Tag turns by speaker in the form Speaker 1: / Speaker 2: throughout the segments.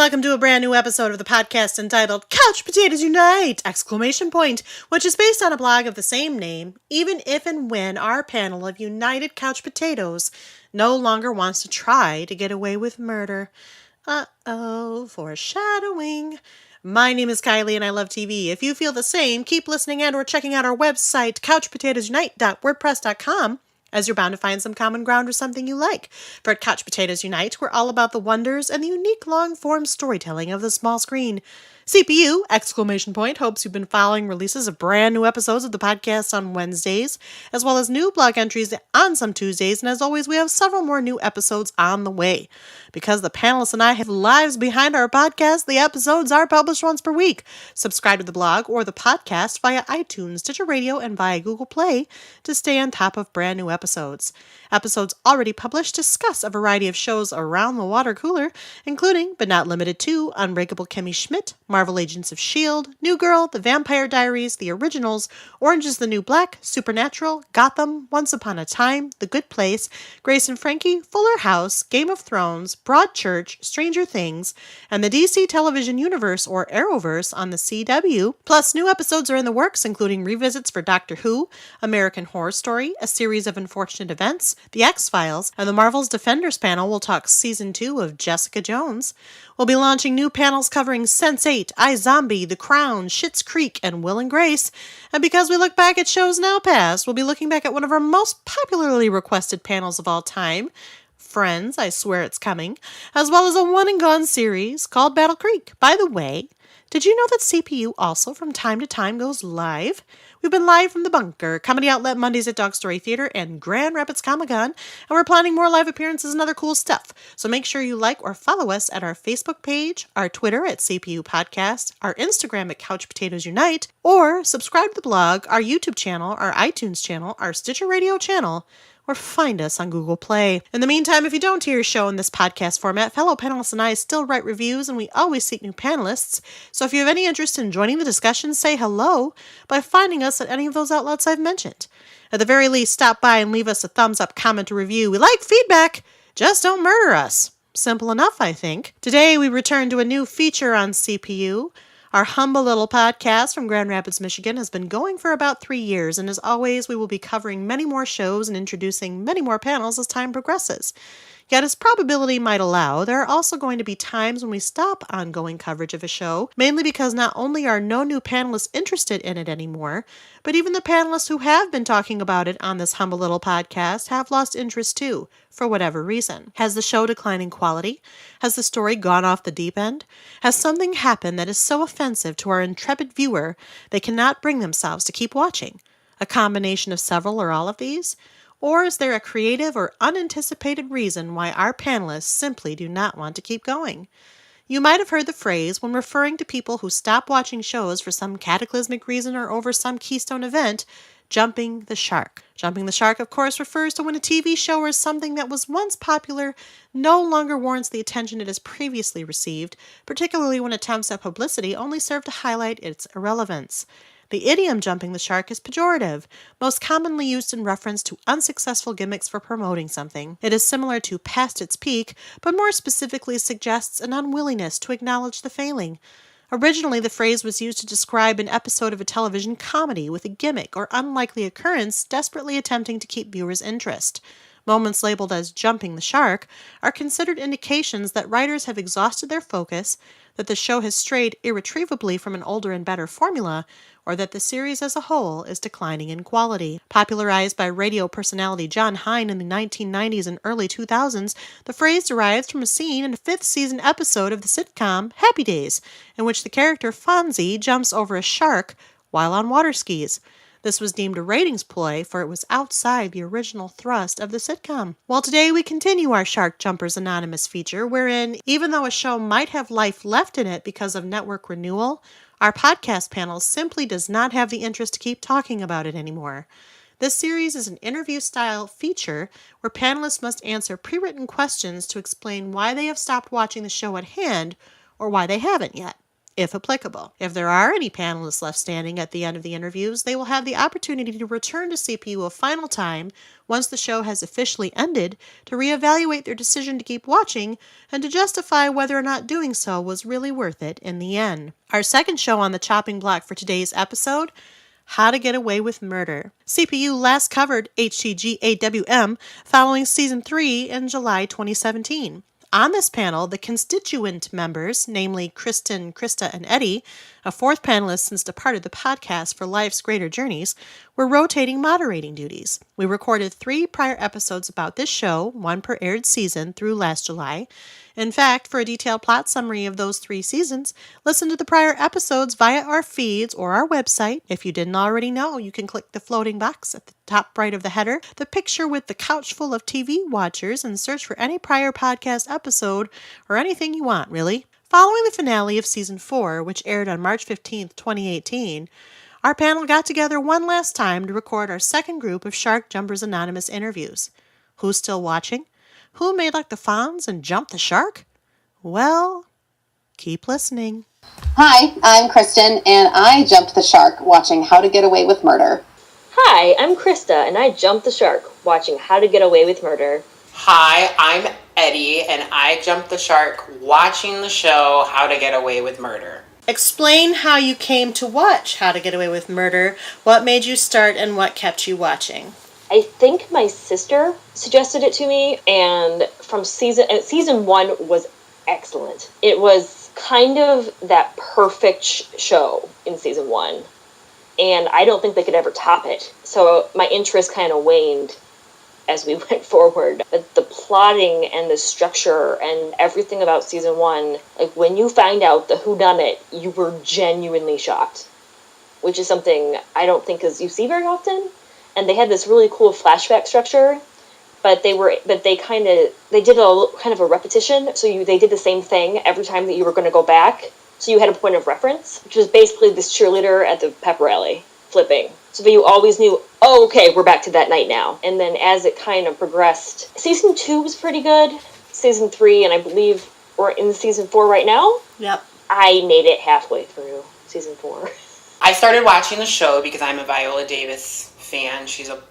Speaker 1: welcome to a brand new episode of the podcast entitled Couch Potatoes Unite! Which is based on a blog of the same name, even if and when our panel of united couch potatoes no longer wants to try to get away with murder. Uh-oh, foreshadowing. My name is Kylie and I love TV. If you feel the same, keep listening and or checking out our website, couchpotatoesunite.wordpress.com, as you're bound to find some common ground or something you like. For at Couch Potatoes Unite, we're all about the wonders and the unique long-form storytelling of the small screen. CPU, ! Hopes you've been following releases of brand new episodes of the podcast on Wednesdays, as well as new blog entries on some Tuesdays, and as always, we have several more new episodes on the way. Because the panelists and I have lives behind our podcast, the episodes are published once per week. Subscribe to the blog or the podcast via iTunes, Stitcher Radio, and via Google Play to stay on top of brand new episodes. Episodes already published discuss a variety of shows around the water cooler, including, but not limited to, Unbreakable Kimmy Schmidt, Marvel Agents of S.H.I.E.L.D., New Girl, The Vampire Diaries, The Originals, Orange is the New Black, Supernatural, Gotham, Once Upon a Time, The Good Place, Grace and Frankie, Fuller House, Game of Thrones, Broadchurch, Stranger Things, and the DC Television Universe or Arrowverse on the CW. Plus, new episodes are in the works, including revisits for Doctor Who, American Horror Story, A Series of Unfortunate Events, The X-Files, and the Marvel's Defenders panel will talk Season 2 of Jessica Jones. We'll be launching new panels covering Sense8, iZombie, The Crown, Schitt's Creek, and Will and Grace. And because we look back at shows now past, we'll be looking back at one of our most popularly requested panels of all time, Friends, I Swear It's Coming, as well as a one-and-gone series called Battle Creek. By the way, did you know that CPU also from time to time goes live? We've been live from the Bunker, comedy outlet Mondays at Dog Story Theater and Grand Rapids Comic-Con, and we're planning more live appearances and other cool stuff. So make sure you like or follow us at our Facebook page, our Twitter at CPU Podcast, our Instagram at Couch Potatoes Unite, or subscribe to the blog, our YouTube channel, our iTunes channel, our Stitcher Radio channel, or find us on Google Play. In the meantime, if you don't hear your show in this podcast format, fellow panelists and I still write reviews and we always seek new panelists. So if you have any interest in joining the discussion, say hello by finding us at any of those outlets I've mentioned. At the very least, stop by and leave us a thumbs up, comment, or review. We like feedback, just don't murder us. Simple enough, I think. Today we return to a new feature on CPU. Our humble little podcast from Grand Rapids, Michigan has been going for about 3 years, and as always, we will be covering many more shows and introducing many more panels as time progresses. Yet, as probability might allow, there are also going to be times when we stop ongoing coverage of a show, mainly because not only are no new panelists interested in it anymore, but even the panelists who have been talking about it on this humble little podcast have lost interest too, for whatever reason. Has the show declined in quality? Has the story gone off the deep end? Has something happened that is so offensive to our intrepid viewer they cannot bring themselves to keep watching? A combination of several or all of these? Or is there a creative or unanticipated reason why our panelists simply do not want to keep going? You might have heard the phrase when referring to people who stop watching shows for some cataclysmic reason or over some keystone event, jumping the shark. Jumping the shark, of course, refers to when a TV show or something that was once popular no longer warrants the attention it has previously received, particularly when attempts at publicity only serve to highlight its irrelevance. The idiom jumping the shark is pejorative, most commonly used in reference to unsuccessful gimmicks for promoting something. It is similar to past its peak, but more specifically suggests an unwillingness to acknowledge the failing. Originally, the phrase was used to describe an episode of a television comedy with a gimmick or unlikely occurrence desperately attempting to keep viewers' interest. Moments labeled as jumping the shark are considered indications that writers have exhausted their focus, that the show has strayed irretrievably from an older and better formula, or that the series as a whole is declining in quality. Popularized by radio personality John Hine in the 1990s and early 2000s, the phrase derives from a scene in a fifth-season episode of the sitcom Happy Days, in which the character Fonzie jumps over a shark while on water skis. This was deemed a ratings ploy, for it was outside the original thrust of the sitcom. Well, today we continue our Shark Jumpers Anonymous feature, wherein, even though a show might have life left in it because of network renewal, our podcast panel simply does not have the interest to keep talking about it anymore. This series is an interview-style feature where panelists must answer pre-written questions to explain why they have stopped watching the show at hand or why they haven't yet. if applicable. If there are any panelists left standing at the end of the interviews, they will have the opportunity to return to CPU a final time once the show has officially ended to reevaluate their decision to keep watching and to justify whether or not doing so was really worth it in the end. Our second show on the chopping block for today's episode, How to Get Away with Murder. CPU last covered HTGAWM following Season 3 in July 2017. On this panel, the constituent members, namely Kristen, Krista, and Eddie, a fourth panelist since departed the podcast for life's greater journeys, were rotating moderating duties. We recorded 3 prior episodes about this show, 1 per aired season through last July. In fact, for a detailed plot summary of those 3 seasons, listen to the prior episodes via our feeds or our website. If you didn't already know, you can click the floating box at the top right of the header, the picture with the couch full of TV watchers, and search for any prior podcast episode or anything you want, really. Following the finale of Season 4, which aired on March 15th, 2018, our panel got together one last time to record our second group of Shark Jumpers Anonymous interviews. Who's still watching? Who made like the Fonz and jumped the shark? Well, keep listening.
Speaker 2: Hi, I'm Kristen, and I jumped the shark watching How to Get Away with Murder.
Speaker 3: Hi, I'm Krista, and I jumped the shark watching How to Get Away with Murder.
Speaker 4: Hi, I'm Eddie, and I jumped the shark watching the show How to Get Away with Murder.
Speaker 1: Explain how you came to watch How to Get Away with Murder, what made you start, and what kept you watching.
Speaker 3: I think my sister suggested it to me, and from season 1 was excellent. It was kind of that perfect show in season 1, and I don't think they could ever top it. So my interest kind of waned as we went forward. But the plotting and the structure and everything about season 1, like when you find out the whodunit, you were genuinely shocked, which is something I don't think you see very often. And they had this really cool flashback structure, but they did kind of a repetition. So they did the same thing every time that you were going to go back. So you had a point of reference, which was basically this cheerleader at the pep rally flipping. So that you always knew, oh, okay, we're back to that night now. And then as it kind of progressed, season 2 was pretty good. Season 3, and I believe we're in season 4 right now.
Speaker 1: Yep.
Speaker 3: I made it halfway through season 4.
Speaker 4: I started watching the show because I'm a Viola Davis fan. She's a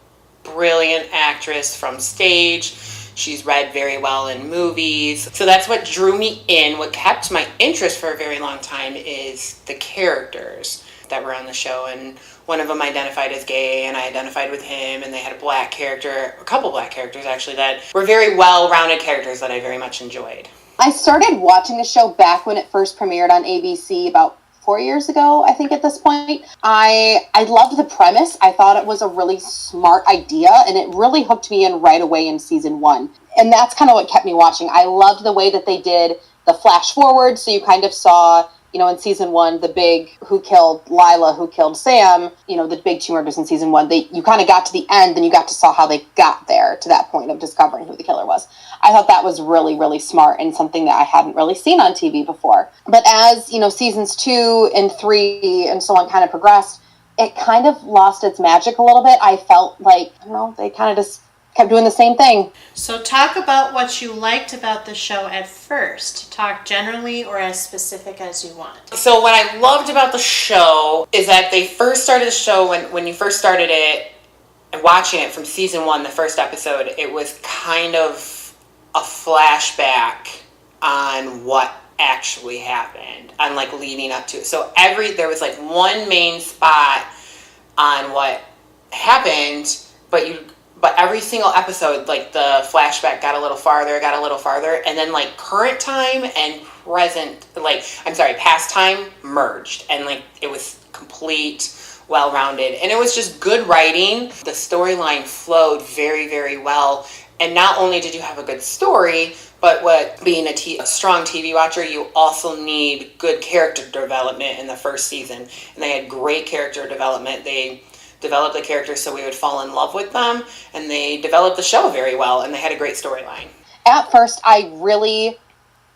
Speaker 4: brilliant actress from stage. She's read very well in movies. So that's what drew me in. What kept my interest for a very long time is the characters that were on the show. And one of them identified as gay, and I identified with him, and they had a couple black characters actually, that were very well-rounded characters that I very much enjoyed.
Speaker 2: I started watching the show back when it first premiered on ABC about 4 years ago, I think at this point. I loved the premise. I thought it was a really smart idea, and it really hooked me in right away in season 1. And that's kind of what kept me watching. I loved the way that they did the flash forward, so you kind of saw, in season 1, the big who killed Lila, who killed Sam, the big 2 murders in season 1. You kind of got to the end, and you got to saw how they got there to that point of discovering who the killer was. I thought that was really, really smart and something that I hadn't really seen on TV before. But as, seasons 2 and 3 and so on kind of progressed, it kind of lost its magic a little bit. I felt like, they kind of just kept doing the same thing.
Speaker 1: So talk about what you liked about the show at first. Talk generally or as specific as you want.
Speaker 4: So what I loved about the show is that they first started the show when you first started it and watching it from season 1, the first episode, it was kind of a flashback on what actually happened, on leading up to it. So there was one main spot on what happened, but every single episode, the flashback got a little farther, and then current time and past time merged, and it was complete, well-rounded, and it was just good writing. The storyline flowed very, very well. And not only did you have a good story, but being a strong TV watcher, you also need good character development in the first season. And they had great character development. They developed the characters so we would fall in love with them. And they developed the show very well. And they had a great storyline.
Speaker 2: At first, I really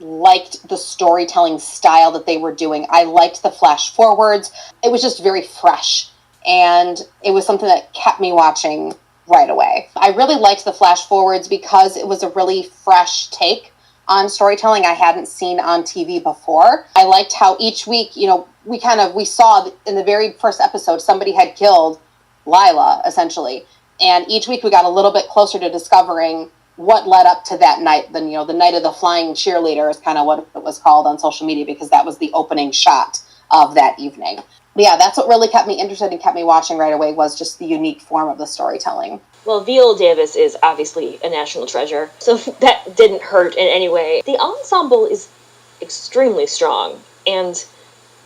Speaker 2: liked the storytelling style that they were doing. I liked the flash forwards. It was just very fresh. And it was something that kept me watching right away. I really liked the flash forwards because it was a really fresh take on storytelling I hadn't seen on TV before. I liked how each week, you know, we saw in the very first episode, somebody had killed Lila, essentially. And each week we got a little bit closer to discovering what led up to that night. Then, you know, the night of the flying cheerleader is kind of what it was called on social media, because that was the opening shot of that evening. But yeah, that's what really kept me interested and kept me watching right away, was just the unique form of the storytelling.
Speaker 3: Well, Viola Davis is obviously a national treasure, so that didn't hurt in any way. The ensemble is extremely strong, and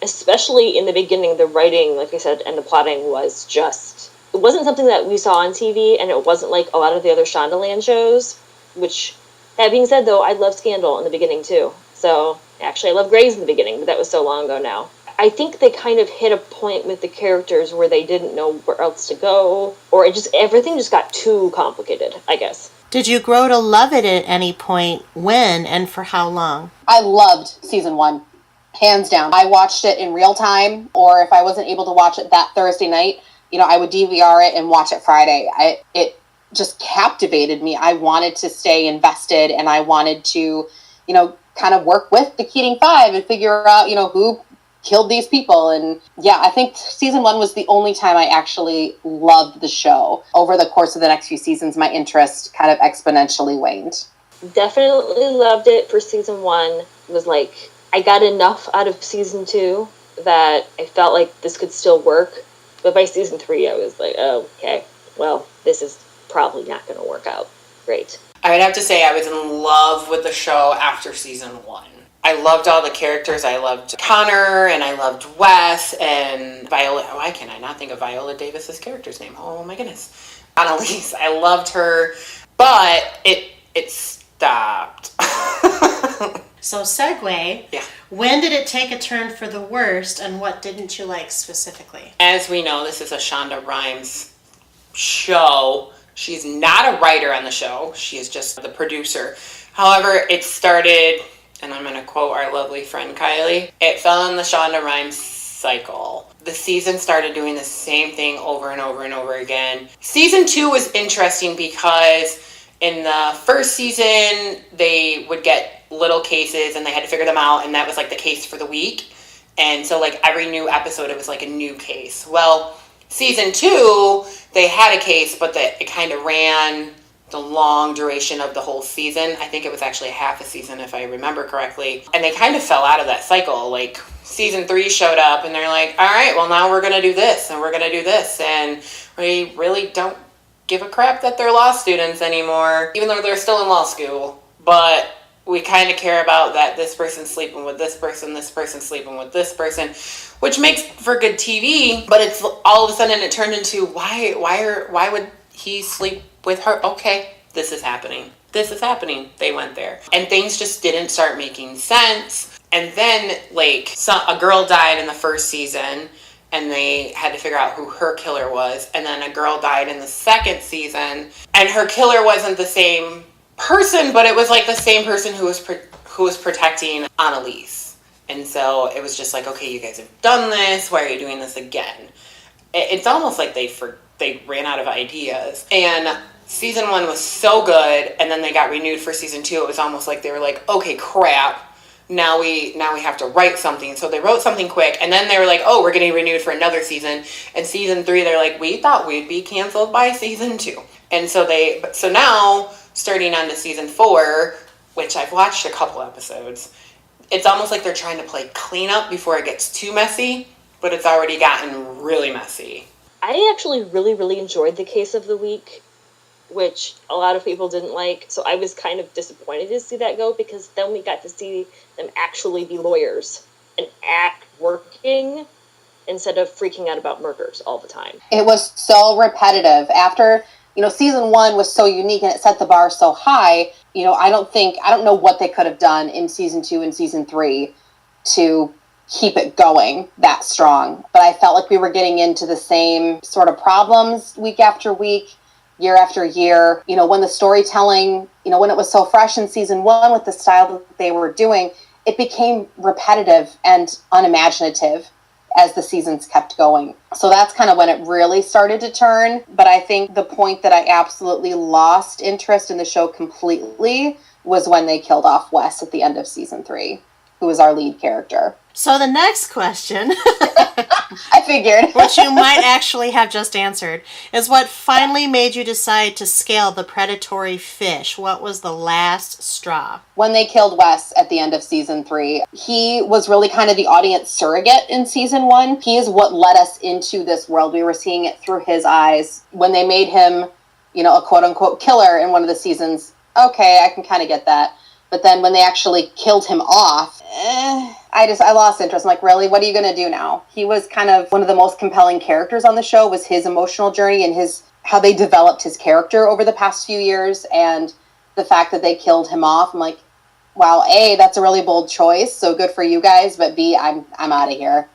Speaker 3: especially in the beginning, the writing, like I said, and the plotting was just... It wasn't something that we saw on TV, and it wasn't like a lot of the other Shondaland shows, which, that being said, though, I loved Scandal in the beginning, too. So, actually, I loved Grey's in the beginning, but that was so long ago now. I think they kind of hit a point with the characters where they didn't know where else to go, or everything just got too complicated, I guess.
Speaker 1: Did you grow to love it at any point? When and for how long?
Speaker 2: I loved season 1, hands down. I watched it in real time, or if I wasn't able to watch it that Thursday night, you know, I would DVR it and watch it Friday. It just captivated me. I wanted to stay invested, and I wanted to, you know, kind of work with the Keating Five and figure out, you know, who killed these people. And yeah, I think season 1 was the only time I actually loved the show. Over the course of the next few seasons, my interest kind of exponentially waned.
Speaker 3: Definitely loved it for season 1. It was like, I got enough out of season 2 that I felt like this could still work. But by season 3, I was like, oh, okay, well, this is probably not going to work out. Great.
Speaker 4: I would have to say I was in love with the show after season 1. I loved all the characters. I loved Connor, and I loved Wes, and Viola. Why can I not think of Viola Davis's character's name? Oh my goodness. Annalise. I loved her, but it stopped.
Speaker 1: So segue.
Speaker 4: Yeah.
Speaker 1: When did it take a turn for the worst, and what didn't you like specifically?
Speaker 4: As we know, this is a Shonda Rhimes show. She's not a writer on the show. She is just the producer. However, it started, and I'm going to quote our lovely friend Kylie, it fell in the Shonda Rhimes cycle. The season started doing the same thing over and over and over again. Season 2 was interesting because in the first season, they would get little cases and they had to figure them out, and that was like the case for the week. And so like every new episode, it was like a new case. Well, season 2, they had a case, but it kind of ran the long duration of the whole season. I think it was actually half a season, if I remember correctly. And they kind of fell out of that cycle. Like, season 3 showed up, and they're like, all right, well, now we're going to do this, and we're going to do this. And we really don't give a crap that they're law students anymore, even though they're still in law school. But we kind of care about that this person's sleeping with this person's sleeping with this person, which makes for good TV. But it's all of a sudden it turned into, why would he sleep with her? Okay, this is happening. They went there. And things just didn't start making sense. And then, like, a girl died in the first season, and they had to figure out who her killer was. And then a girl died in the second season, and her killer wasn't the same person, but it was like the same person who was protecting Annalise. And so it was just like, okay, you guys have done this. Why are you doing this again? It's almost like they ran out of ideas. And season 1 was so good, and then they got renewed for season 2. It was almost like they were like, okay, crap. Now we have to write something. So they wrote something quick, and then they were like, oh, we're getting renewed for another season. And season 3, they're like, we thought we'd be canceled by season 2. And so now, starting on to season 4, which I've watched a couple episodes, it's almost like they're trying to play cleanup before it gets too messy, but it's already gotten really messy.
Speaker 3: I actually really, really enjoyed the case of the week, which a lot of people didn't like. So I was kind of disappointed to see that go, because then we got to see them actually be lawyers and act working instead of freaking out about murders all the time.
Speaker 2: It was so repetitive. After, you know, season 1 was so unique and it set the bar so high, you know, I don't know what they could have done in season 2 and season 3 to keep it going that strong. But I felt like we were getting into the same sort of problems week after week, year after year. You know, when the storytelling, you know, when it was so fresh in season 1 with the style that they were doing, it became repetitive and unimaginative as the seasons kept going. So that's kind of when it really started to turn. But I think the point that I absolutely lost interest in the show completely was when they killed off Wes at the end of season 3, who was our lead character.
Speaker 1: So the next question,
Speaker 2: I figured,
Speaker 1: which you might actually have just answered, is what finally made you decide to scale the predatory fish? What was the last straw?
Speaker 2: when they killed Wes at the end of season 3, he was really kind of the audience surrogate in season 1. He is what led us into this world. We were seeing it through his eyes. When they made him, a quote-unquote killer in one of the seasons, okay, I can kind of get that. But then when they actually killed him off, I lost interest. I'm like, really? What are you going to do now? He was kind of one of the most compelling characters on the show, was his emotional journey and how they developed his character over the past few years. And the fact that they killed him off, I'm like, wow, A, that's a really bold choice. So good for you guys. But B, I'm out of here.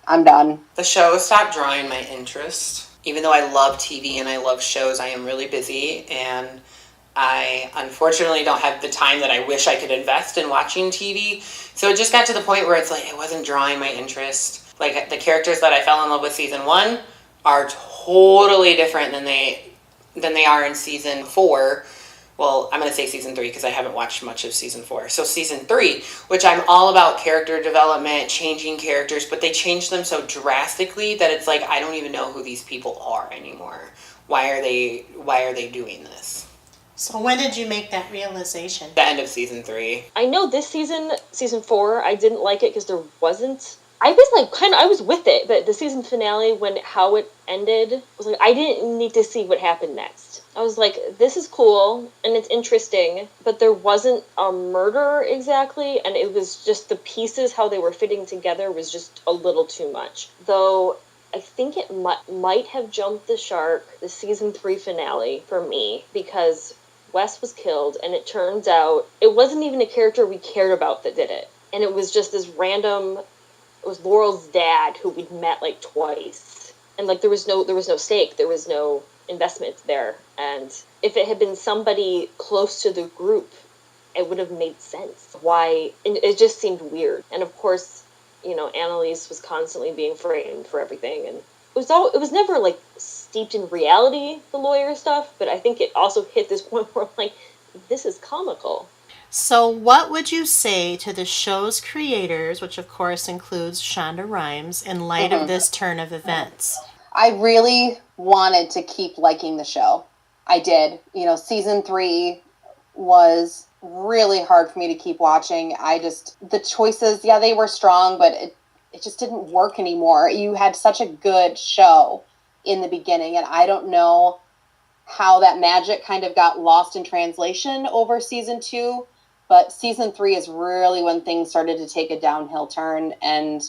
Speaker 2: I'm done.
Speaker 4: The show stopped drawing my interest. Even though I love TV and I love shows, I am really busy, and I unfortunately don't have the time that I wish I could invest in watching TV. So it just got to the point where it's like it wasn't drawing my interest. Like, the characters that I fell in love with season 1 are totally different than they are in season 4. Well, I'm going to say season 3 because I haven't watched much of season 4. So season 3, which I'm all about character development, changing characters, but they changed them so drastically that it's like I don't even know who these people are anymore. Why are they doing this?
Speaker 1: So when did you make that realization?
Speaker 4: The end of season 3.
Speaker 3: I know this season 4, I didn't like it because there wasn't. I was like, I was with it, but the season finale, how it ended, was like, I didn't need to see what happened next. I was like, this is cool, and it's interesting, but there wasn't a murder exactly, and it was just the pieces, how they were fitting together was just a little too much. Though, I think it might have jumped the shark, the season 3 finale, for me, because Wes was killed, and it turns out it wasn't even a character we cared about that did it. And it was just this random... It was Laurel's dad, who we'd met like twice, and like there was no stake, there was no investment there. And if it had been somebody close to the group, it would have made sense. Why? It just seemed weird. And of course, Annalise was constantly being framed for everything, and it was never like steeped in reality, the lawyer stuff. But I think it also hit this point where I'm like, this is comical.
Speaker 1: So what would you say to the show's creators, which of course includes Shonda Rhimes, in light of this turn of events?
Speaker 2: I really wanted to keep liking the show. I did. Season 3 was really hard for me to keep watching. The choices, yeah, they were strong, but it just didn't work anymore. You had such a good show in the beginning, and I don't know how that magic kind of got lost in translation over season 2. But season 3 is really when things started to take a downhill turn. And,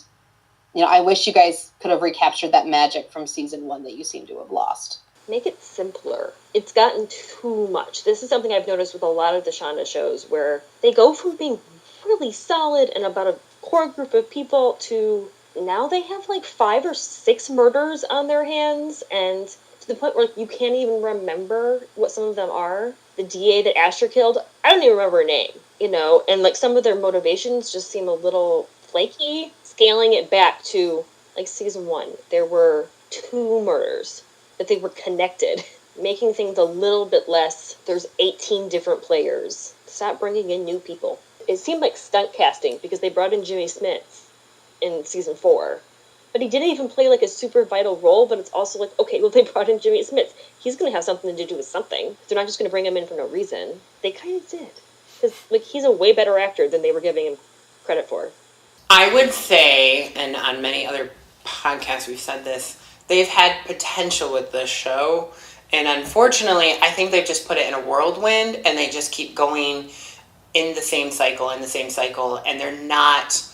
Speaker 2: I wish you guys could have recaptured that magic from season 1 that you seem to have lost.
Speaker 3: Make it simpler. It's gotten too much. This is something I've noticed with a lot of the Shonda shows, where they go from being really solid and about a core group of people to now they have like 5 or 6 murders on their hands, and to the point where you can't even remember what some of them are. The DA that Asher killed, I don't even remember her name, and like some of their motivations just seem a little flaky. Scaling it back to like season 1, there were 2 murders, but they were connected, making things a little bit less. There's 18 different players. Stop bringing in new people. It seemed like stunt casting because they brought in Jimmy Smits in season 4. But he didn't even play like a super vital role, but it's also like, okay, well, they brought in Jimmy Smits. He's going to have something to do with something. They're not just going to bring him in for no reason. They kind of did. Because like, he's a way better actor than they were giving him credit for.
Speaker 4: I would say, and on many other podcasts we've said this, they've had potential with this show, and unfortunately, I think they've just put it in a whirlwind, and they just keep going in the same cycle, and they're not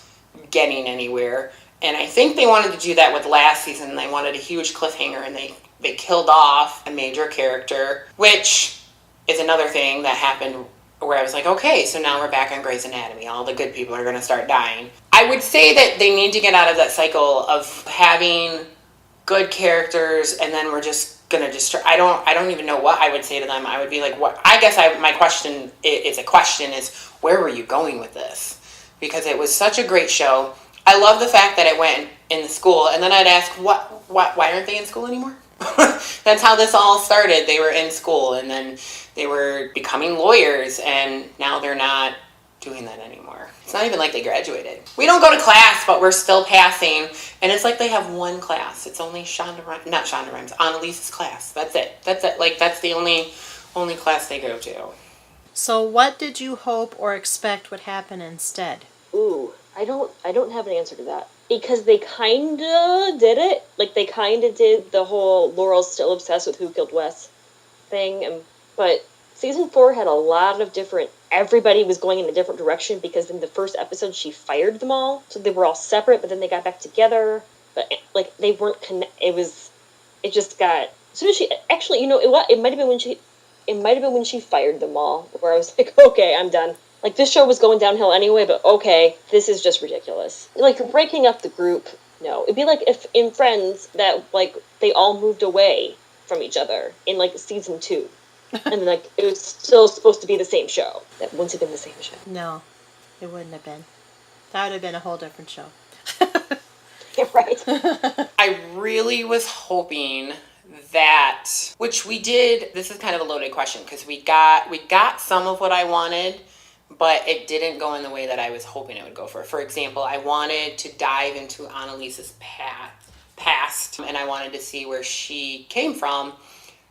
Speaker 4: getting anywhere. And I think they wanted to do that with last season. They wanted a huge cliffhanger, and they killed off a major character, which is another thing that happened where I was like, okay, so now we're back on Grey's Anatomy. All the good people are going to start dying. I would say that they need to get out of that cycle of having good characters and then we're just going to destroy. I don't even know what I would say to them. I would be like, what? I guess my question is, where were you going with this? Because it was such a great show. I love the fact that it went in the school, and then I'd ask, why aren't they in school anymore? That's how this all started. They were in school, and then they were becoming lawyers, and now they're not doing that anymore. It's not even like they graduated. We don't go to class, but we're still passing, and it's like they have one class. It's only Annalise's class. That's it. Like, that's the only class they go to.
Speaker 1: So what did you hope or expect would happen instead?
Speaker 3: Ooh, I don't have an answer to that. Because they kinda did it. Like, they kinda did the whole Laurel's still obsessed with Who Killed Wes thing. But season 4 had a lot of different... Everybody was going in a different direction, because in the first episode, she fired them all. So they were all separate, but then they got back together. But, like, they weren't it just got... As soon as she... Actually, you know, it might have been when she fired them all, where I was like, okay, I'm done. Like, this show was going downhill anyway, but okay, this is just ridiculous. Like, breaking up the group, no. It'd be like if in Friends that, like, they all moved away from each other in, like, season 2. And, like, it was still supposed to be the same show. That wouldn't have been the same show.
Speaker 1: No, it wouldn't have been. That would have been a whole different show.
Speaker 3: Yeah, right.
Speaker 4: I really was hoping that, which we did, this is kind of a loaded question, because we got some of what I wanted, but it didn't go in the way that I was hoping it would go for. For example, I wanted to dive into Annalise's past, and I wanted to see where she came from.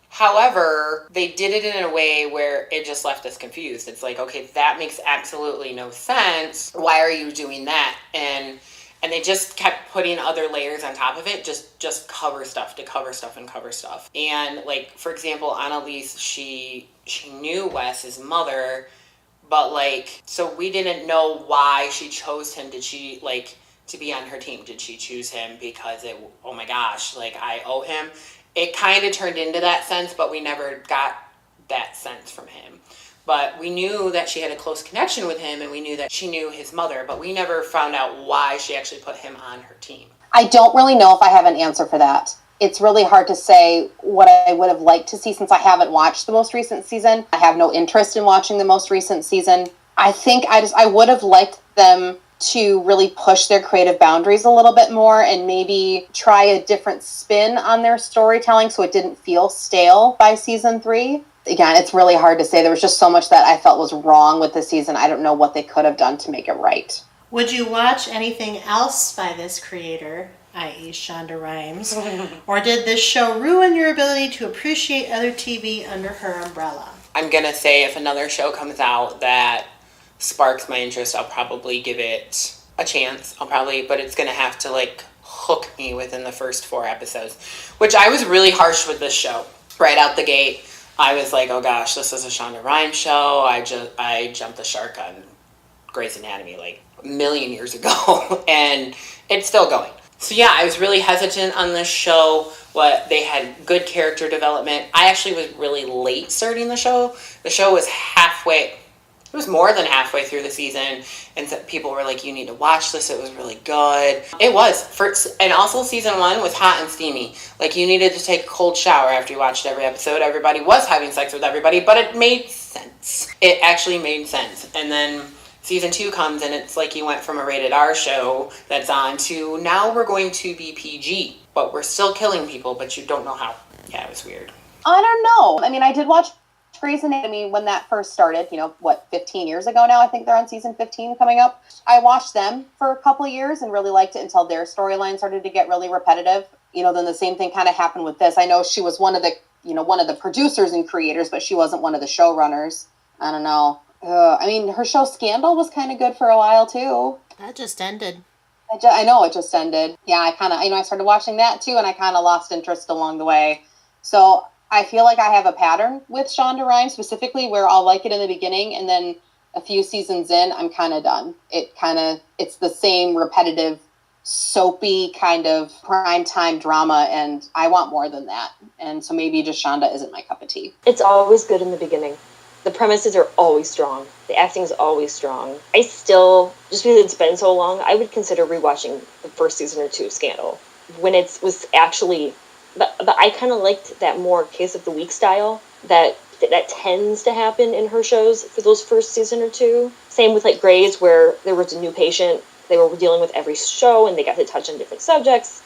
Speaker 4: However, they did it in a way where it just left us confused. It's like, okay, that makes absolutely no sense. Why are you doing that? And they just kept putting other layers on top of it, just cover stuff to cover stuff and cover stuff. And, like, for example, Annalise, she knew Wes's mother, but, like, so we didn't know why she chose him. Did she, like, to be on her team? Did she choose him because oh my gosh, like, I owe him? It kind of turned into that sense, but we never got that sense from him. But we knew that she had a close connection with him, and we knew that she knew his mother, but we never found out why she actually put him on her team.
Speaker 2: I don't really know if I have an answer for that. It's really hard to say what I would have liked to see, since I haven't watched the most recent season. I have no interest in watching the most recent season. I think I would have liked them to really push their creative boundaries a little bit more and maybe try a different spin on their storytelling so it didn't feel stale by season 3. Again, it's really hard to say. There was just so much that I felt was wrong with the season. I don't know what they could have done to make it right.
Speaker 1: Would you watch anything else by this creator, i.e. Shonda Rhimes, or did this show ruin your ability to appreciate other TV under her umbrella?
Speaker 4: I'm going to say if another show comes out that sparks my interest, I'll probably give it a chance. But it's going to have to, like, hook me within the first 4 episodes, which I was really harsh with this show. Right out the gate, I was like, oh gosh, this is a Shonda Rhimes show. I jumped the shark on Grey's Anatomy like a million years ago, and it's still going. So yeah, I was really hesitant on this show. They had good character development. I actually was really late starting the show. The show was it was more than halfway through the season, and so people were like, you need to watch this, it was really good. It was. And also season 1 was hot and steamy. Like, you needed to take a cold shower after you watched every episode. Everybody was having sex with everybody, but it made sense. It actually made sense. And then season 2 comes, and it's like you went from a rated R show that's on to now we're going to be PG, but we're still killing people, but you don't know how. Yeah, it was weird.
Speaker 2: I don't know. I mean, I did watch Grey's Anatomy when that first started, 15 years ago now. I think they're on season 15 coming up. I watched them for a couple of years and really liked it until their storyline started to get really repetitive. Then the same thing kind of happened with this. I know she was one of the producers and creators, but she wasn't one of the showrunners. I don't know. I mean, her show Scandal was kind of good for a while too.
Speaker 1: That just ended.
Speaker 2: I know it just ended. Yeah, I started watching that too, and I kind of lost interest along the way. So I feel like I have a pattern with Shonda Rhimes specifically where I'll like it in the beginning, and then a few seasons in, I'm kind of done. It's the same repetitive, soapy kind of primetime drama, and I want more than that. And so maybe just Shonda isn't my cup of tea.
Speaker 3: It's always good in the beginning. The premises are always strong. The acting is always strong. I still, just because it's been so long, I would consider rewatching the first season or 2 of Scandal when it was actually... But I kind of liked that more case of the week style that tends to happen in her shows for those first season or 2. Same with like Grey's, where there was a new patient they were dealing with every show and they got to touch on different subjects.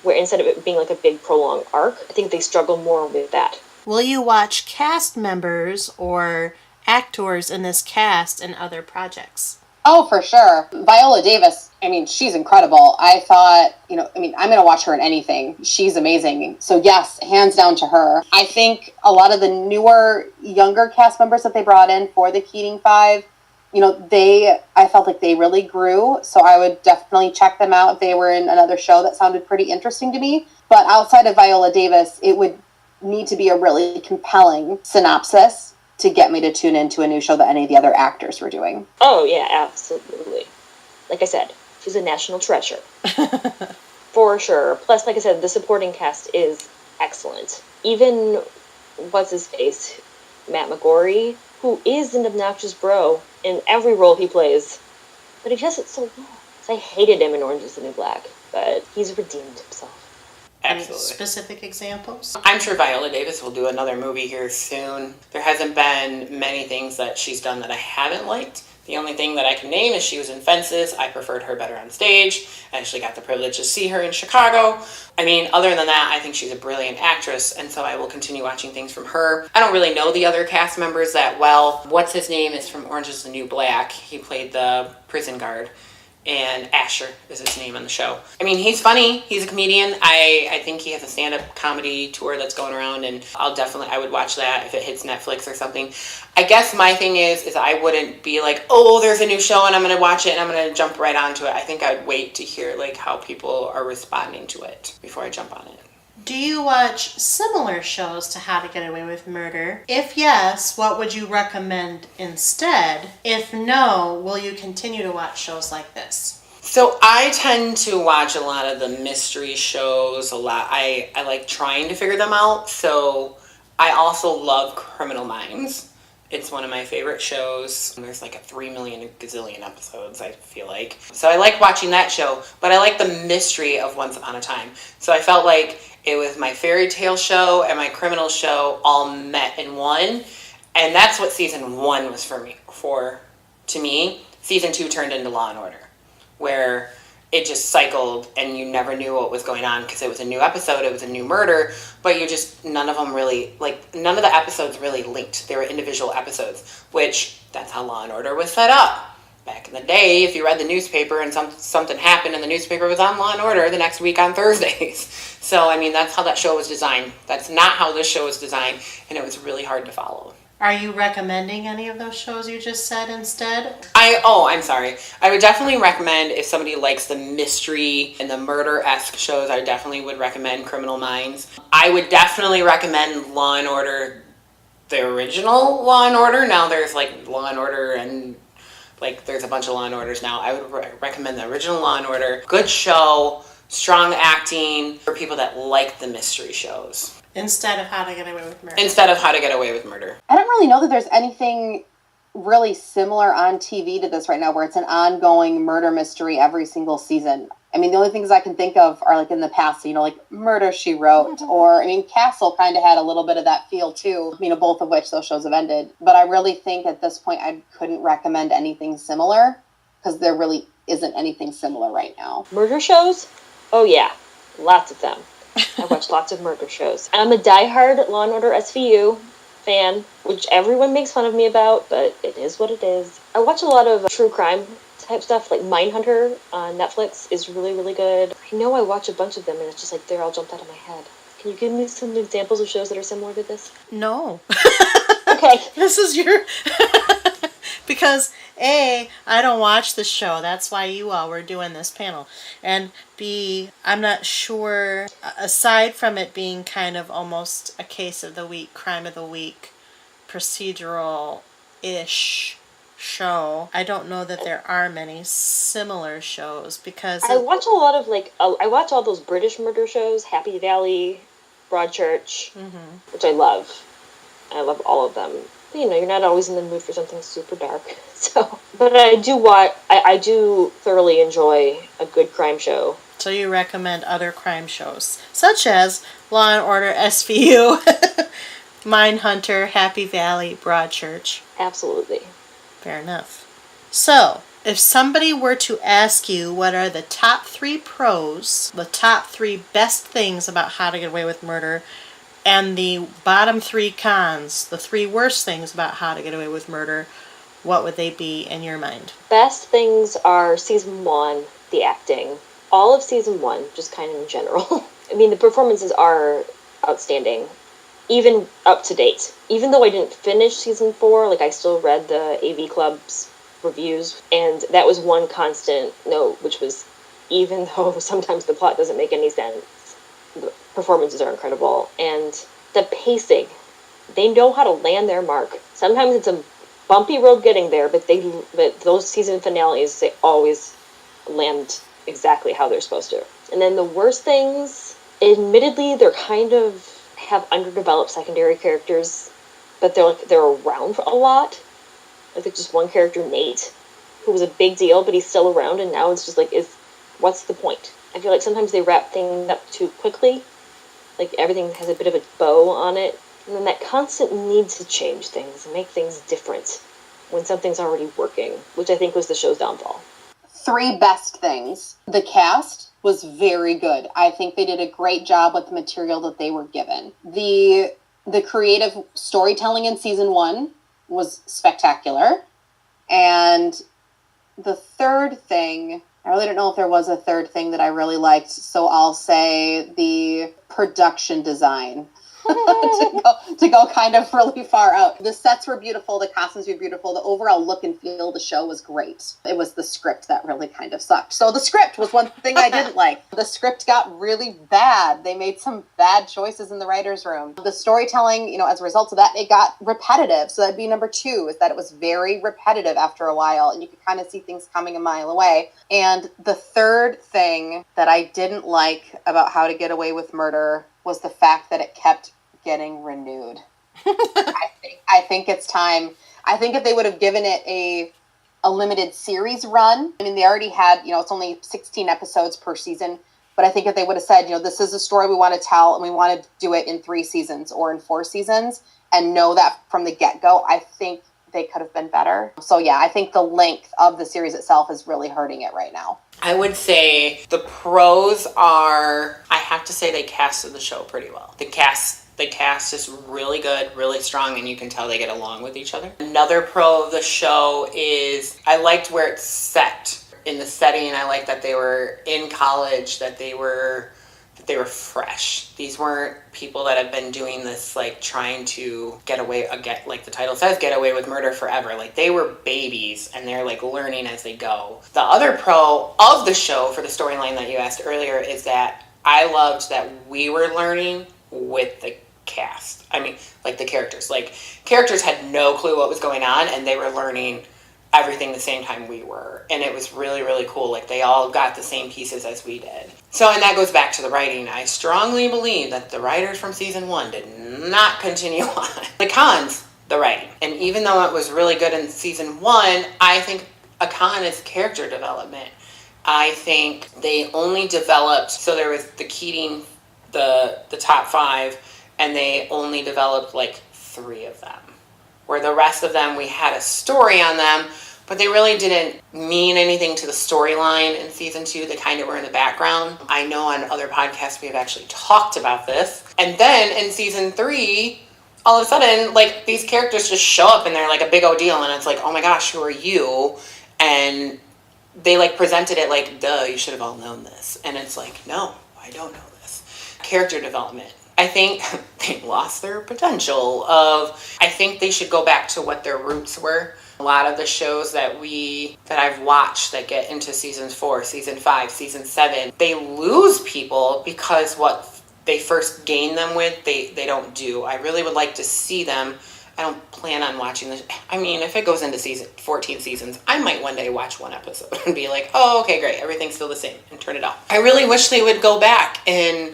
Speaker 3: where instead of it being like a big prolonged arc, I think they struggle more with that.
Speaker 1: Will you watch cast members or actors in this cast in other projects?
Speaker 2: Oh, for sure. Viola Davis, I mean, she's incredible. I thought, I'm going to watch her in anything. She's amazing. So yes, hands down to her. I think a lot of the newer, younger cast members that they brought in for the Keating Five, I felt like they really grew. So I would definitely check them out if they were in another show that sounded pretty interesting to me. But outside of Viola Davis, it would need to be a really compelling synopsis to get me to tune into a new show that any of the other actors were doing.
Speaker 3: Oh, yeah, absolutely. Like I said, she's a national treasure. For sure. Plus, like I said, the supporting cast is excellent. Even, what's-his-face, Matt McGorry, who is an obnoxious bro in every role he plays. But he does it so well. I hated him in Orange is the New Black, but he's redeemed himself.
Speaker 4: Absolutely.
Speaker 1: Any specific examples?
Speaker 4: I'm sure Viola Davis will do another movie here soon. There hasn't been many things that she's done that I haven't liked. The only thing that I can name is she was in Fences. I preferred her better on stage. I actually got the privilege to see her in Chicago. I mean, other than that, I think she's a brilliant actress, and so I will continue watching things from her. I don't really know the other cast members that well. What's his name is from Orange is the New Black. He played the prison guard. And Asher is his name on the show. I mean, he's funny. He's a comedian. I think he has a stand-up comedy tour that's going around, and I would watch that if it hits Netflix or something. I guess my thing is I wouldn't be like, oh, there's a new show and I'm going to watch it and I'm going to jump right onto it. I think I'd wait to hear like how people are responding to it before I jump on it.
Speaker 1: Do you watch similar shows to How to Get Away with Murder? If yes, what would you recommend instead? If no, will you continue to watch shows like this?
Speaker 4: So I tend to watch a lot of the mystery shows a lot. I like trying to figure them out. So I also love Criminal Minds. It's one of my favorite shows. There's like a 3 million gazillion episodes, I feel like. So I like watching that show, but I like the mystery of Once Upon a Time. So I felt like it was my fairy tale show and my criminal show all met in one. And that's what season 1 was to me. Season 2 turned into Law and Order, where it just cycled and you never knew what was going on because it was a new episode, it was a new murder, but none of the episodes really linked. They were individual episodes, which that's how Law and Order was set up. Back in the day, if you read the newspaper and something happened and the newspaper was on Law and Order the next week on Thursdays. So, I mean, that's how that show was designed. That's not how this show was designed, and it was really hard to follow.
Speaker 1: Are you recommending any of those shows you just said instead?
Speaker 4: I'm sorry. I would definitely recommend, if somebody likes the mystery and the murder-esque shows, I definitely would recommend Criminal Minds. I would definitely recommend Law and Order, the original Law and Order. Now there's like Law and Order and there's a bunch of Law and Orders now. I would recommend the original Law and Order. Good show, strong acting for people that like the mystery shows.
Speaker 1: Instead of How to Get Away with Murder.
Speaker 2: I don't really know that there's anything really similar on TV to this right now where it's an ongoing murder mystery every single season. I mean, the only things I can think of are like in the past, like Murder, She Wrote, or, Castle kind of had a little bit of that feel too, both of which those shows have ended. But I really think at this point I couldn't recommend anything similar because there really isn't anything similar right now.
Speaker 3: Murder shows? Oh yeah, lots of them. I watch lots of murder shows. I'm a diehard Law & Order SVU fan, which everyone makes fun of me about, but it is what it is. I watch a lot of true crime type stuff, like Mindhunter on Netflix is really, really good. I know I watch a bunch of them, and it's just like they're all jumped out of my head. Can you give me some examples of shows that are similar to this?
Speaker 1: No.
Speaker 3: Okay.
Speaker 1: This is your... Because, A, I don't watch the show. That's why you all were doing this panel. And B, I'm not sure, aside from it being kind of almost a case of the week, crime of the week, procedural-ish show, I don't know that there are many similar shows because...
Speaker 3: I watch a lot of, I watch all those British murder shows, Happy Valley, Broadchurch, which I love. I love all of them. You're not always in the mood for something super dark. But I do thoroughly enjoy a good crime show.
Speaker 1: So you recommend other crime shows, such as Law and Order SVU, Mindhunter, Happy Valley, Broadchurch.
Speaker 3: Absolutely.
Speaker 1: Fair enough. So, If somebody were to ask you what are the top 3 pros, the top 3 best things about How to Get Away with Murder, and the bottom 3 cons, the 3 worst things about How to Get Away with Murder, what would they be in your mind?
Speaker 3: Best things are season 1, the acting. All of season 1, just kind of in general. I mean, the performances are outstanding, even up to date. Even though I didn't finish season 4, like I still read the AV Club's reviews, and that was one constant note, which was, even though sometimes the plot doesn't make any sense, the performances are incredible. And the pacing, they know how to land their mark. Sometimes it's a bumpy road getting there, but those season finales, they always land exactly how they're supposed to. And then the worst things, admittedly, they're kind of have underdeveloped secondary characters, but they're around for a lot. Like there's just one character, Nate, who was a big deal, but he's still around, and now it's just like, what's the point? I feel like sometimes they wrap things up too quickly. Like everything has a bit of a bow on it. And then that constant need to change things and make things different when something's already working, which I think was the show's downfall.
Speaker 2: 3 best things. The cast was very good. I think they did a great job with the material that they were given. The creative storytelling in season 1 was spectacular. And the third thing, I really don't know if there was a third thing that I really liked, so I'll say the production design. to go kind of really far out. The sets were beautiful, the costumes were beautiful, the overall look and feel of the show was great. It was the script that really kind of sucked. So the script was one thing I didn't like. The script got really bad. They made some bad choices in the writer's room. The storytelling, as a result of that, it got repetitive. So that'd be number 2, is that it was very repetitive after a while, and you could kind of see things coming a mile away. And the third thing that I didn't like about How to Get Away with Murder was the fact that it kept getting renewed. I think it's time. I think if they would have given it a limited series run, I mean, they already had, it's only 16 episodes per season, but I think if they would have said, this is a story we want to tell, and we want to do it in 3 seasons or in 4 seasons, and know that from the get-go, I think they could have been better. So yeah, I think the length of the series itself is really hurting it right now.
Speaker 4: I would say the pros are, I have to say they casted the show pretty well. The cast is really good, really strong, and you can tell they get along with each other. Another pro of the show is I liked where it's set in the setting. I liked that they were in college, that they were fresh. These weren't people that have been doing this, like trying to get like the title says, get away with murder forever. Like they were babies and they're like learning as they go. The other pro of the show for the storyline that you asked earlier is that I loved that we were learning with the cast. I mean, like the characters. Like characters had no clue what was going on and they were learning everything the same time we were. And it was really, really cool. Like they all got the same pieces as we did. So, and that goes back to the writing. I strongly believe that the writers from season 1 did not continue on. The cons, the writing. And even though it was really good in season 1, I think a con is character development. I think they only developed, so there was the Keating, the top 5, and they only developed like 3 of them. Where the rest of them, we had a story on them, but they really didn't mean anything to the storyline in season 2. They kind of were in the background. I know on other podcasts we have actually talked about this. And then in season 3, all of a sudden, like, these characters just show up and they're like a big old deal. And it's like, oh my gosh, who are you? And they like presented it like, duh, you should have all known this. And it's like, no, I don't know this. Character development. I think they lost their potential I think they should go back to what their roots were. A lot of the shows that I've watched that get into season 4, season 5, season 7, they lose people because what they first gain them with, they don't do. I really would like to see them. I don't plan on watching this. I mean, if it goes into 14 seasons, I might one day watch one episode and be like, oh, okay, great. Everything's still the same, and turn it off. I really wish they would go back and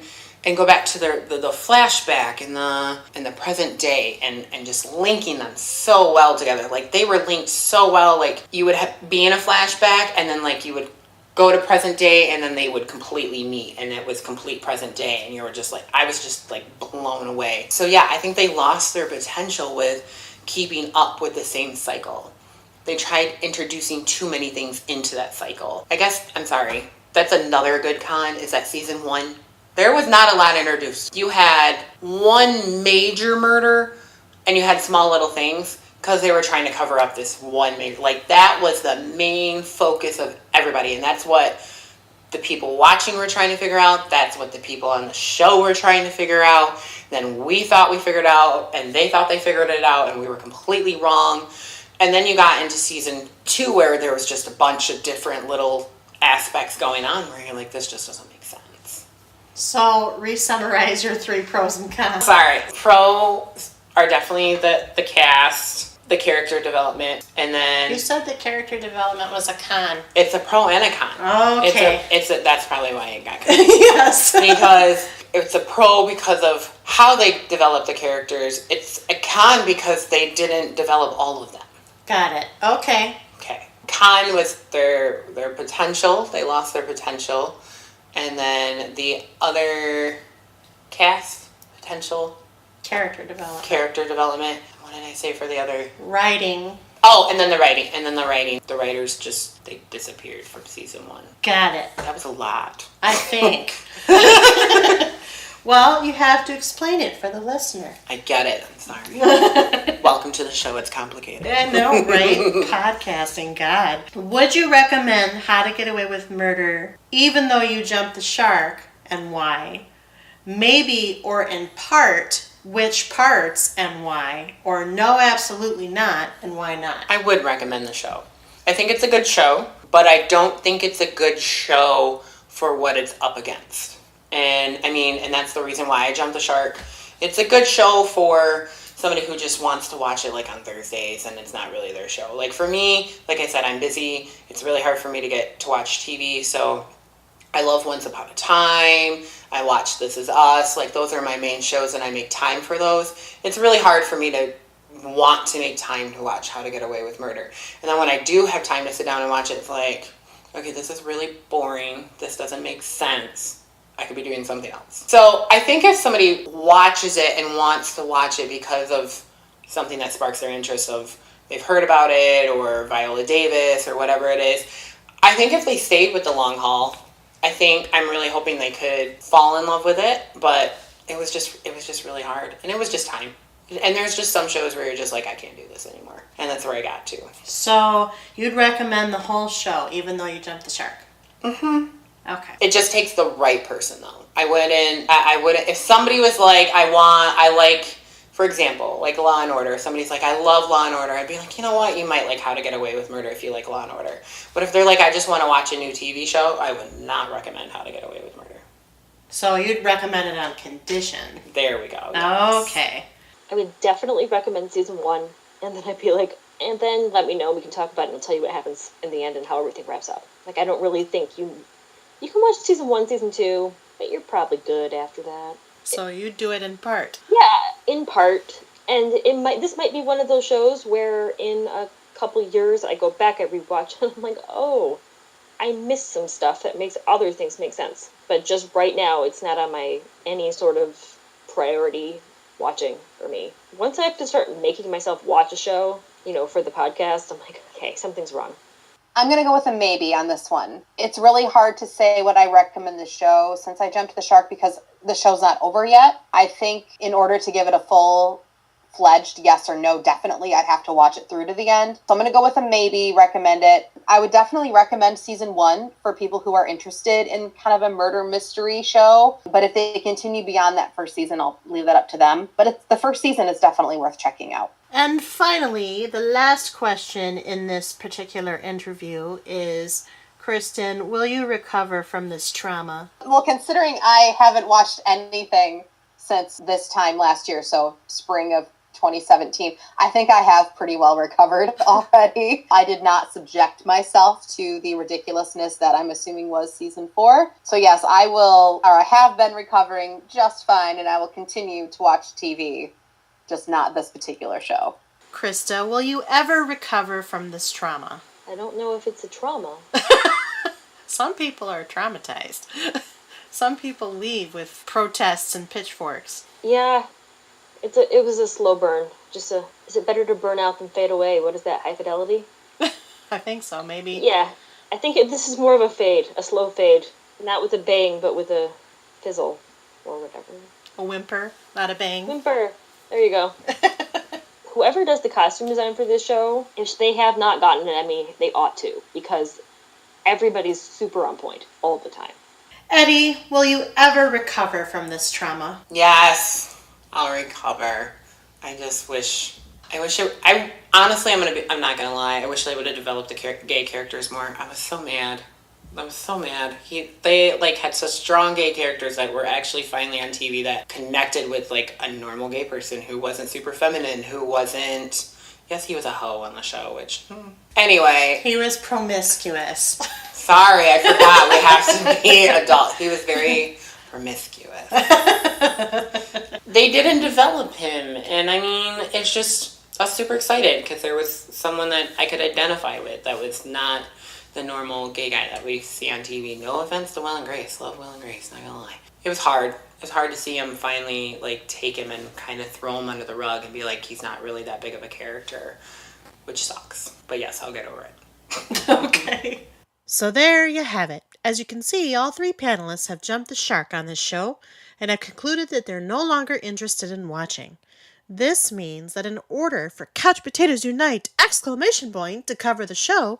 Speaker 4: go back to the flashback and the present day and just linking them so well together. Like they were linked so well. Like you would be in a flashback and then like you would go to present day and then they would completely meet and it was complete present day and you were just like, I was just like blown away. So yeah, I think they lost their potential with keeping up with the same cycle. they tried introducing too many things into that cycle. I guess, I'm sorry, that's another good con, is that season 1, there was not a lot introduced. You had one major murder, and you had small little things, because they were trying to cover up this one major, like, that was the main focus of everybody, and that's what the people watching were trying to figure out. That's what the people on the show were trying to figure out. Then we thought we figured it out, and they thought they figured it out, and we were completely wrong. And then you got into season 2, where there was just a bunch of different little aspects going on, where you're like, this just doesn't make sense.
Speaker 1: So, re-summarize your 3 pros and cons.
Speaker 4: Sorry. Pros are definitely the cast, the character development, and then...
Speaker 1: You said the character development was a con.
Speaker 4: It's a pro and a con.
Speaker 1: Okay.
Speaker 4: That's probably why it got confused.
Speaker 1: Yes.
Speaker 4: Because it's a pro because of how they developed the characters. It's a con because they didn't develop all of them.
Speaker 1: Got it. Okay.
Speaker 4: Okay. Con was their potential. They lost their potential. And then the other cast potential...
Speaker 1: Character
Speaker 4: development. What did I say for the other?
Speaker 1: Writing.
Speaker 4: Oh, and then the writing. The writers just, they disappeared from season 1.
Speaker 1: Got it.
Speaker 4: That was a lot.
Speaker 1: I think. Well, you have to explain it for the listener.
Speaker 4: I get it. I'm sorry. Welcome to the show. It's complicated.
Speaker 1: I know, right? Podcasting, God. Would you recommend How to Get Away with Murder, even though you jumped the shark, and why? Maybe or in part, which parts and why? Or no, absolutely not, and why not?
Speaker 4: I would recommend the show. I think it's a good show, but I don't think it's a good show for what it's up against. And I mean, and that's the reason why I jumped the shark. It's a good show for somebody who just wants to watch it like on Thursdays and it's not really their show. Like for me, like I said, I'm busy. It's really hard for me to get to watch TV. So I love Once Upon a Time. I watch This Is Us. Like those are my main shows and I make time for those. It's really hard for me to want to make time to watch How to Get Away with Murder. And then when I do have time to sit down and watch it, it's like, okay, this is really boring. This doesn't make sense. I could be doing something else. So I think if somebody watches it and wants to watch it because of something that sparks their interest of they've heard about it or Viola Davis or whatever it is, I think if they stayed with the long haul, I think I'm really hoping they could fall in love with it, but it was just really hard and it was just time. And there's just some shows where you're just like, I can't do this anymore. And that's where I got to.
Speaker 1: So you'd recommend the whole show even though you jumped the shark?
Speaker 4: Mm-hmm.
Speaker 1: Okay.
Speaker 4: It just takes the right person, though. I wouldn't, if somebody was like, I like, for example, like Law and Order, somebody's like, I love Law and Order, I'd be like, you know what, you might like How to Get Away with Murder if you like Law and Order. But if they're like, I just want to watch a new TV show, I would not recommend How to Get Away with Murder.
Speaker 1: So you'd recommend it on condition.
Speaker 4: There we go.
Speaker 1: Yes. Okay.
Speaker 3: I would definitely recommend season 1, and then I'd be like, and then let me know, we can talk about it, and I'll tell you what happens in the end and how everything wraps up. Like, I don't really think you can watch season 1, season 2, but you're probably good after that.
Speaker 1: So you do it in part.
Speaker 3: Yeah, in part. And this might be one of those shows where in a couple years I go back, I rewatch, and I'm like, oh, I missed some stuff that makes other things make sense. But just right now, it's not on my any sort of priority watching for me. Once I have to start making myself watch a show, for the podcast, I'm like, okay, something's wrong.
Speaker 2: I'm going to go with a maybe on this one. It's really hard to say what I recommend the show since I jumped the shark because the show's not over yet. I think in order to give it a full-fledged yes or no, definitely I'd have to watch it through to the end. So I'm going to go with a maybe, recommend it. I would definitely recommend season 1 for people who are interested in kind of a murder mystery show. But if they continue beyond that first season, I'll leave that up to them. But the first season is definitely worth checking out.
Speaker 1: And finally, the last question in this particular interview is, Kristen, will you recover from this trauma?
Speaker 2: Well, considering I haven't watched anything since this time last year, so spring of 2017, I think I have pretty well recovered already. I did not subject myself to the ridiculousness that I'm assuming was season 4. So yes, I have been recovering just fine, and I will continue to watch TV. Just not this particular show.
Speaker 1: Krista, will you ever recover from this trauma?
Speaker 3: I don't know if it's a trauma.
Speaker 1: Some people are traumatized. Some people leave with protests and pitchforks.
Speaker 3: Yeah, it was a slow burn. Is it better to burn out than fade away? What is that, high fidelity?
Speaker 1: I think so, maybe.
Speaker 3: Yeah. I think this is more of a fade, a slow fade. Not with a bang, but with a fizzle or whatever.
Speaker 1: A whimper, not a bang.
Speaker 3: Whimper. There you go. Whoever does the costume design for this show, if they have not gotten an Emmy, they ought to, because everybody's super on point all the time.
Speaker 1: Eddie, will you ever recover from this trauma?
Speaker 4: Yes, I'll recover. I just wish honestly, I'm not gonna lie, I wish they would have developed the gay characters more. I was so mad. They like had such strong gay characters that were actually finally on TV that connected with like a normal gay person who wasn't super feminine, who wasn't. Yes, he was a hoe on the show, which anyway.
Speaker 1: He was promiscuous.
Speaker 4: Sorry, I forgot. We have to be adult. He was very promiscuous. They didn't develop him, and I mean, it's just I was super excited because there was someone that I could identify with that was not the normal gay guy that we see on TV. No offense to Will and Grace. Love Will and Grace, not gonna lie. It was hard. It was hard to see him finally like take him and kind of throw him under the rug and be like, he's not really that big of a character, which sucks. But yes, I'll get over it.
Speaker 1: Okay. So there you have it. As you can see, all three panelists have jumped the shark on this show and have concluded that they're no longer interested in watching. This means that in order for Couch Potatoes Unite! To cover the show,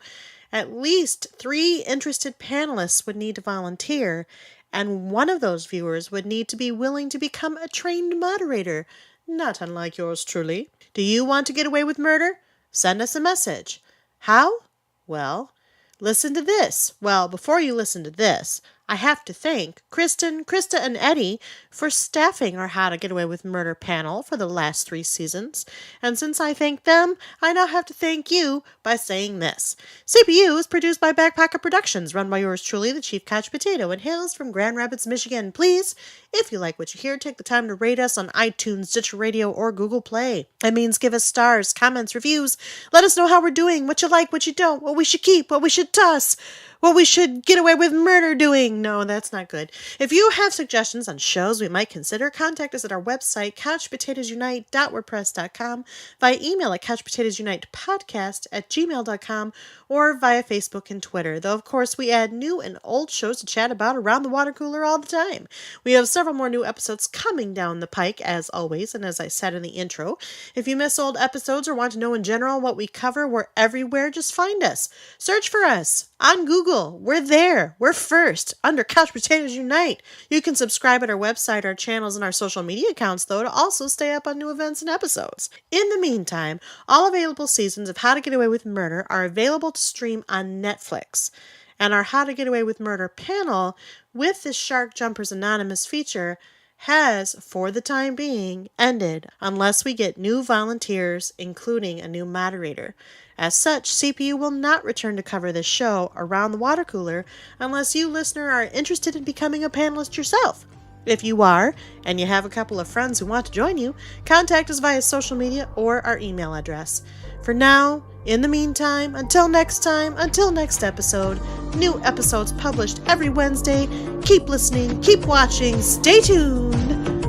Speaker 1: at least 3 interested panelists would need to volunteer, and one of those viewers would need to be willing to become a trained moderator, not unlike yours truly. Do you want to get away with murder? Send us a message. How? Well, listen to this. Well, before you listen to this, I have to thank Kristen, Krista, and Eddie for staffing our How to Get Away with Murder panel for the last 3 seasons. And since I thanked them, I now have to thank you by saying this. CPU is produced by Backpacker Productions, run by yours truly, the Chief Couch Potato, and hails from Grand Rapids, Michigan. Please, if you like what you hear, take the time to rate us on iTunes, Stitcher Radio, or Google Play. That means give us stars, comments, reviews. Let us know how we're doing, what you like, what you don't, what we should keep, what we should toss, what we should get away with murder doing. No, that's not good. If you have suggestions on shows we might consider, contact us at our website, couchpotatoesunite.wordpress.com, via email at couchpotatoesunitepodcast@gmail.com, or via Facebook and Twitter. Though, of course, we add new and old shows to chat about around the water cooler all the time. We have several more new episodes coming down the pike, as always, and as I said in the intro, if you miss old episodes or want to know in general what we cover, we're everywhere. Just find us. Search for us on Google. We're there. We're first under Couch Potatoes Unite. You can subscribe at our website, our channels, and our social media accounts, though, to also stay up on new events and episodes. In the meantime, all available seasons of How to Get Away with Murder are available to stream on Netflix. And our How to Get Away with Murder panel, with this Shark Jumpers Anonymous feature, has, for the time being, ended unless we get new volunteers, including a new moderator. As such, CPU will not return to cover this show around the water cooler unless you, listener, are interested in becoming a panelist yourself. If you are, and you have a couple of friends who want to join you, contact us via social media or our email address. For now, in the meantime, until next episode, new episodes published every Wednesday. Keep listening, keep watching, stay tuned.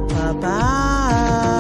Speaker 1: Bye-bye.